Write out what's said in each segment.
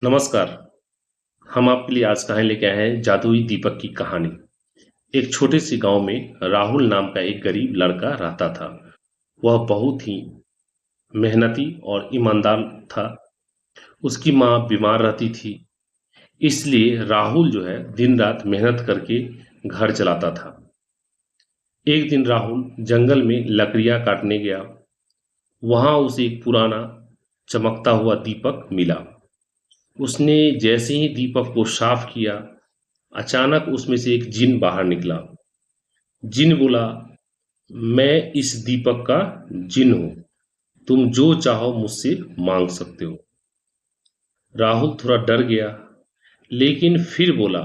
नमस्कार। हम आपके लिए आज कहानी लेके आए हैं जादुई दीपक की कहानी। एक छोटे से गांव में राहुल नाम का एक गरीब लड़का रहता था। वह बहुत ही मेहनती और ईमानदार था। उसकी माँ बीमार रहती थी, इसलिए राहुल जो है दिन रात मेहनत करके घर चलाता था। एक दिन राहुल जंगल में लकड़ियां काटने गया। वहां उसे एक पुराना चमकता हुआ दीपक मिला। उसने जैसे ही दीपक को साफ किया, अचानक उसमें से एक जिन बाहर निकला। जिन बोला, मैं इस दीपक का जिन हूं, तुम जो चाहो मुझसे मांग सकते हो। राहुल थोड़ा डर गया, लेकिन फिर बोला,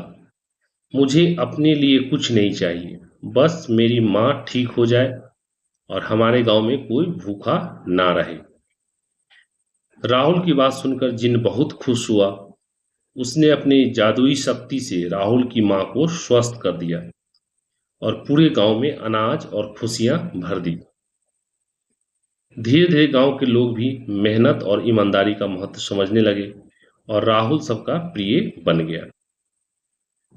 मुझे अपने लिए कुछ नहीं चाहिए, बस मेरी माँ ठीक हो जाए और हमारे गांव में कोई भूखा ना रहे। राहुल की बात सुनकर जिन बहुत खुश हुआ। उसने अपनी जादुई शक्ति से राहुल की माँ को स्वस्थ कर दिया और पूरे गांव में अनाज और खुशियां भर दी। धीरे धीरे गांव के लोग भी मेहनत और ईमानदारी का महत्व समझने लगे और राहुल सबका प्रिय बन गया।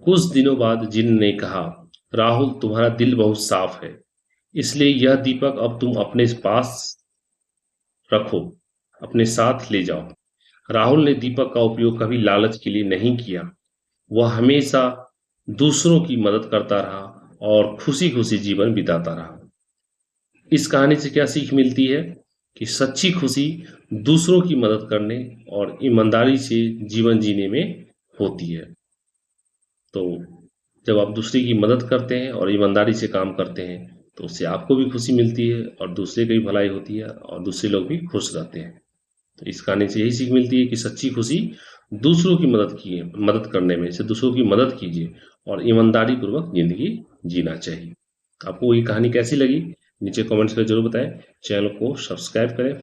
कुछ दिनों बाद जिन ने कहा, राहुल तुम्हारा दिल बहुत साफ है, इसलिए यह दीपक अब तुम अपने पास रखो, अपने साथ ले जाओ। राहुल ने दीपक का उपयोग कभी लालच के लिए नहीं किया। वह हमेशा दूसरों की मदद करता रहा और खुशी खुशी जीवन बिताता रहा। इस कहानी से क्या सीख मिलती है कि सच्ची खुशी दूसरों की मदद करने और ईमानदारी से जीवन जीने में होती है। तो जब आप दूसरे की मदद करते हैं और ईमानदारी से काम करते हैं, तो उससे आपको भी खुशी मिलती है और दूसरे की भी भलाई होती है और दूसरे लोग भी खुश रहते हैं। तो इस कहानी से यही सीख मिलती है कि सच्ची खुशी दूसरों की मदद करने में से दूसरों की मदद कीजिए और ईमानदारी पूर्वक जिंदगी जीना चाहिए। आपको ये कहानी कैसी लगी नीचे कमेंट्स में जरूर बताएं। चैनल को सब्सक्राइब करें।